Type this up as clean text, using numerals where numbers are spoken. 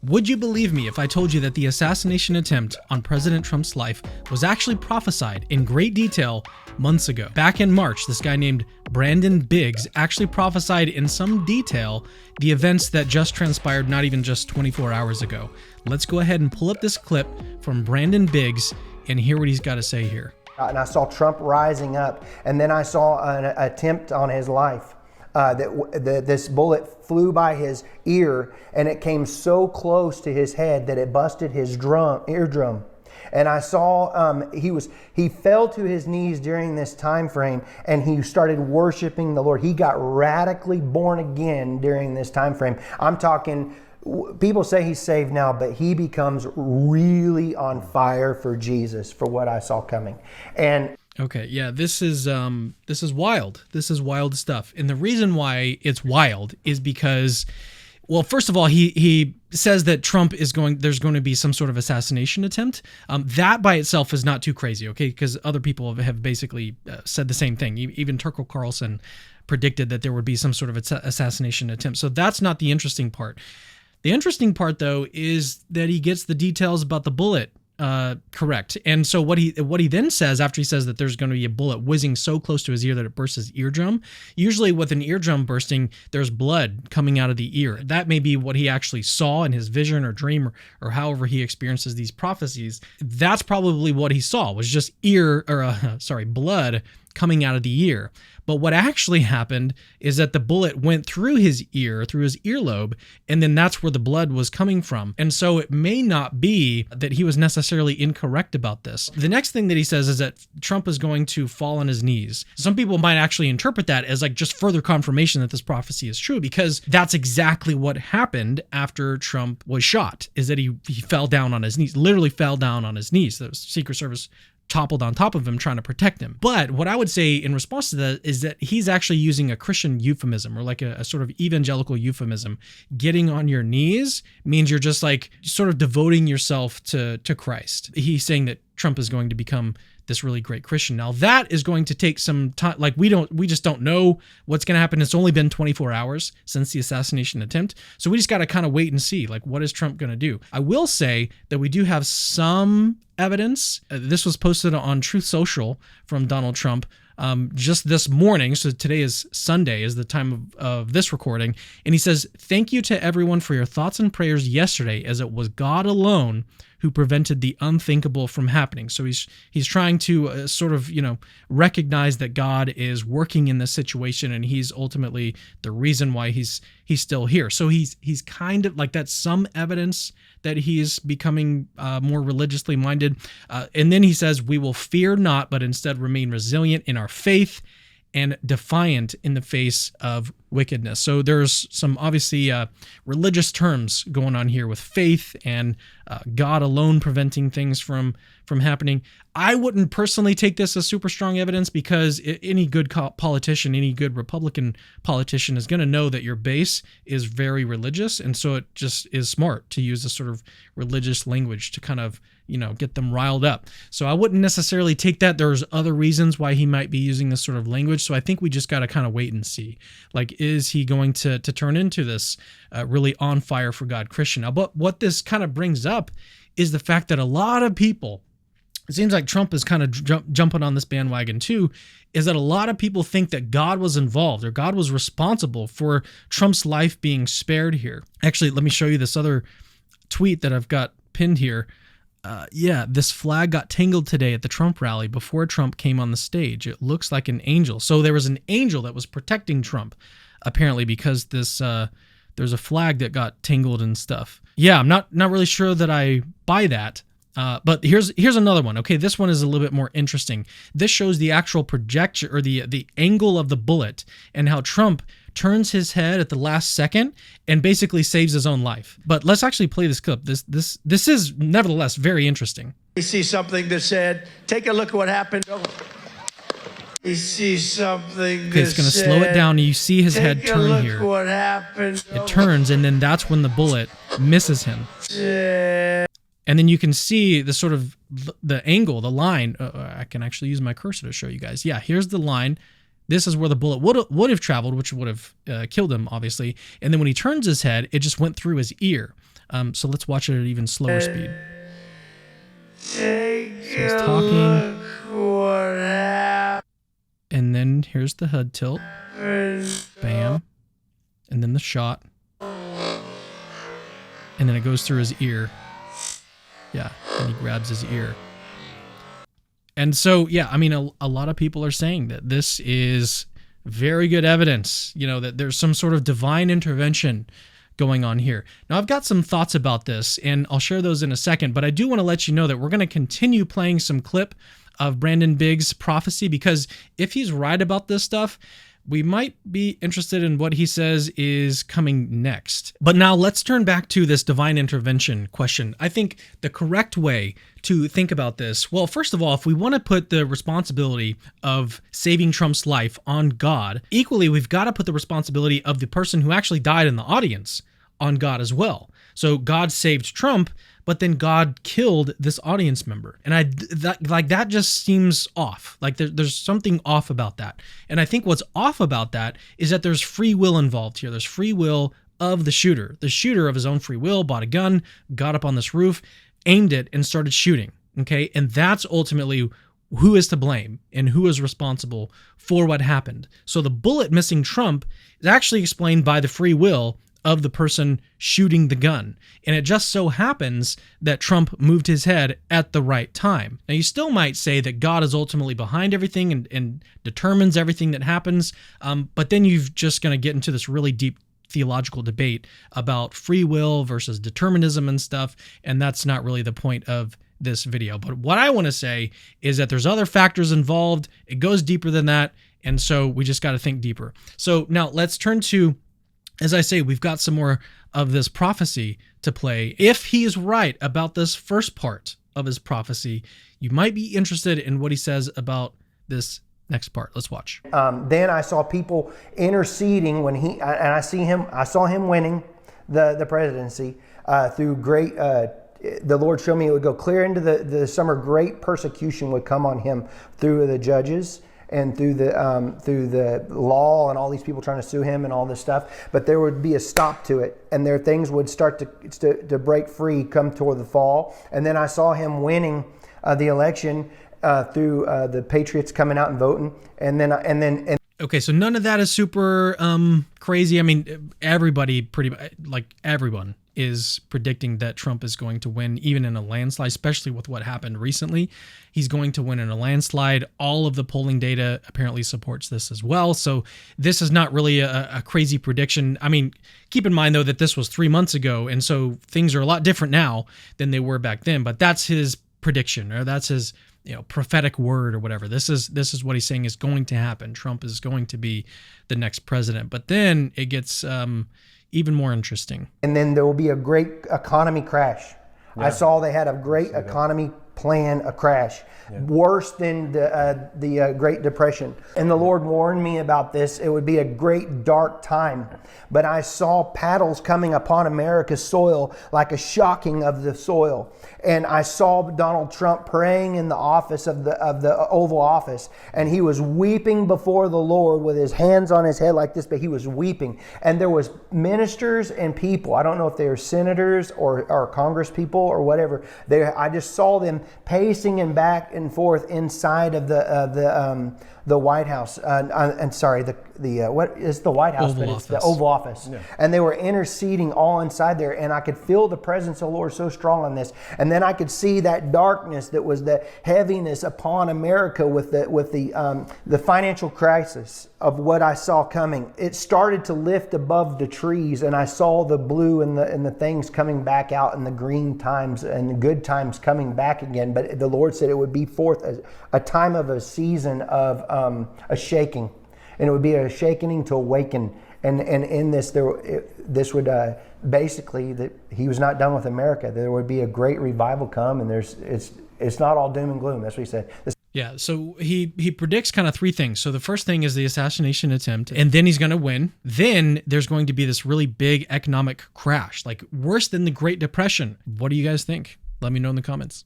Would you believe me if I told you that the assassination attempt on President Trump's life was actually prophesied in great detail months ago? Back in March, this guy named Brandon Biggs actually prophesied in some detail the events that just transpired not even just 24 hours ago. Let's go ahead and pull up this clip from Brandon Biggs and hear what he's got to say here. And I saw Trump rising up, and then I saw an attempt on his life. This bullet flew by his ear, and it came so close to his head that it busted his eardrum. And I saw he fell to his knees during this time frame, and he started worshiping the Lord. He got radically born again during this time frame. I'm talking, people say he's saved now, but he becomes really on fire for Jesus, for what I saw coming. And okay, yeah, this is wild. This is wild stuff. And the reason why it's wild is because, well, first of all, he says that there's going to be some sort of assassination attempt. That by itself is not too crazy, okay? Because other people have basically said the same thing. Even Tucker Carlson predicted that there would be some sort of assassination attempt. So that's not the interesting part. The interesting part, though, is that he gets the details about the bullet correct. And so what he then says after he says that there's going to be a bullet whizzing so close to his ear that it bursts his eardrum. Usually with an eardrum bursting, there's blood coming out of the ear. That may be what he actually saw in his vision or dream or however he experiences these prophecies. That's probably what he saw, was just blood coming out of the ear. But what actually happened is that the bullet went through his ear, through his earlobe, and then that's where the blood was coming from. And so it may not be that he was necessarily incorrect about this. The next thing that he says is that Trump is going to fall on his knees. Some people might actually interpret that as like just further confirmation that this prophecy is true, because that's exactly what happened after Trump was shot, is that he fell down on his knees, literally fell down on his knees. The Secret Service toppled on top of him trying to protect him. But what I would say in response to that is that he's actually using a Christian euphemism, or like a sort of evangelical euphemism. Getting on your knees means you're just like sort of devoting yourself to Christ. He's saying that Trump is going to become this really great Christian. Now that is going to take some time. Like we just don't know what's going to happen. It's only been 24 hours since the assassination attempt. So we just got to kind of wait and see, like, what is Trump going to do? I will say that we do have some evidence. This was posted on Truth Social from Donald Trump just this morning. So today is Sunday, is the time of this recording. And he says, "Thank you to everyone for your thoughts and prayers yesterday, as it was God alone who prevented the unthinkable from happening." So he's trying to sort of, recognize that God is working in this situation, and he's ultimately the reason why he's still here. So he's kind of like, that's some evidence that he's becoming more religiously minded. And then he says, "We will fear not, but instead remain resilient in our faith and defiant in the face of wickedness." So there's some obviously religious terms going on here with faith and God alone preventing things from happening. I wouldn't personally take this as super strong evidence, because any good politician, any good Republican politician is going to know that your base is very religious. And so it just is smart to use this sort of religious language to kind of, get them riled up. So I wouldn't necessarily take that. There's other reasons why he might be using this sort of language. So I think we just got to kind of wait and see. Like, is he going to turn into this really on fire for God Christian? Now, but what this kind of brings up is the fact that a lot of people, it seems like Trump is kind of jumping on this bandwagon too, is that a lot of people think that God was involved, or God was responsible for Trump's life being spared here. Actually, let me show you this other tweet that I've got pinned here. This flag got tangled today at the Trump rally before Trump came on the stage. It looks like an angel. So there was an angel that was protecting Trump, apparently, because there's a flag that got tangled and stuff. Yeah, I'm not really sure that I buy that. But here's another one. Okay, this one is a little bit more interesting. This shows the actual projection, or the angle of the bullet, and how Trump turns his head at the last second and basically saves his own life. But let's actually play this clip. This is nevertheless very interesting. We see something that said, "Take a look at what happened." We see something. Okay, it's going to slow it down. You see his head turn here. What happened? It turns, and then that's when the bullet misses him. And then you can see the sort of the angle, the line. I can actually use my cursor to show you guys. Yeah, here's the line. This is where the bullet would have traveled, which would have killed him, obviously. And then when he turns his head, it just went through his ear. So let's watch it at even slower speed. Take So he's talking, what happened. and then here's the HUD tilt. Bam. And then the shot. And then it goes through his ear. Yeah, and he grabs his ear. And so, yeah, I mean, a lot of people are saying that this is very good evidence, that there's some sort of divine intervention going on here. Now, I've got some thoughts about this, and I'll share those in a second, but I do want to let you know that we're going to continue playing some clip of Brandon Biggs' prophecy, because if he's right about this stuff, we might be interested in what he says is coming next. But now let's turn back to this divine intervention question. I think the correct way to think about this, well, first of all, if we want to put the responsibility of saving Trump's life on God, equally, we've got to put the responsibility of the person who actually died in the audience on God as well. So God saved Trump, but then God killed this audience member. And that just seems off. Like there's something off about that. And I think what's off about that is that there's free will involved here. There's free will of the shooter. The shooter of his own free will bought a gun, got up on this roof, aimed it, and started shooting. Okay. And that's ultimately who is to blame and who is responsible for what happened. So the bullet missing Trump is actually explained by the free will of the person shooting the gun. And it just so happens that Trump moved his head at the right time. Now, you still might say that God is ultimately behind everything and determines everything that happens, but then you're just going to get into this really deep theological debate about free will versus determinism and stuff, and that's not really the point of this video. But what I want to say is that there's other factors involved. It goes deeper than that, and so we just got to think deeper. So now let's turn to, as I say, we've got some more of this prophecy to play. If he is right about this first part of his prophecy, you might be interested in what he says about this next part. Let's watch. Then I saw people interceding and I saw him winning the presidency through great. The Lord showed me it would go clear into the summer. Great persecution would come on him through the judges and through the law and all these people trying to sue him and all this stuff. But there would be a stop to it, and there things would start to break free come toward the fall. And then I saw him winning the election through the Patriots coming out and voting. And okay, so none of that is super crazy. I mean, everybody everyone is predicting that Trump is going to win, even in a landslide, especially with what happened recently. He's going to win in a landslide. All of the polling data apparently supports this as well. So this is not really a crazy prediction. I mean, keep in mind, though, that this was 3 months ago, and so things are a lot different now than they were back then. But that's his prediction, or that's his prophetic word or whatever. This is what he's saying is going to happen. Trump is going to be the next president. But then it gets even more interesting. And then there will be a great economy crash. Yeah. I saw they had a great economy plan, a crash. Yeah. Worse than the Great Depression. And the Lord warned me about this. It would be a great dark time. But I saw paddles coming upon America's soil like a shocking of the soil. And I saw Donald Trump praying in the office of the Oval Office. And he was weeping before the Lord with his hands on his head like this, but he was weeping. And there was ministers and people. I don't know if they were senators or Congress people or whatever. I just saw them pacing and back and forth inside of the White House. What is the White House? Oval but it's the Oval Office. Yeah. And they were interceding all inside there, and I could feel the presence of the Lord so strong on this. And then I could see that darkness that was the heaviness upon America with the financial crisis of what I saw coming. It started to lift above the trees, and I saw the blue and the things coming back out, and the green times and the good times coming back again. But the Lord said it would be forth a time of a season of a shaking, and it would be a shaking to awaken. And in this, this would basically that He was not done with America. There would be a great revival come, and it's not all doom and gloom. That's what He said. Yeah, so he predicts kind of three things. So the first thing is the assassination attempt, and then he's going to win. Then there's going to be this really big economic crash, like worse than the Great Depression. What do you guys think? Let me know in the comments.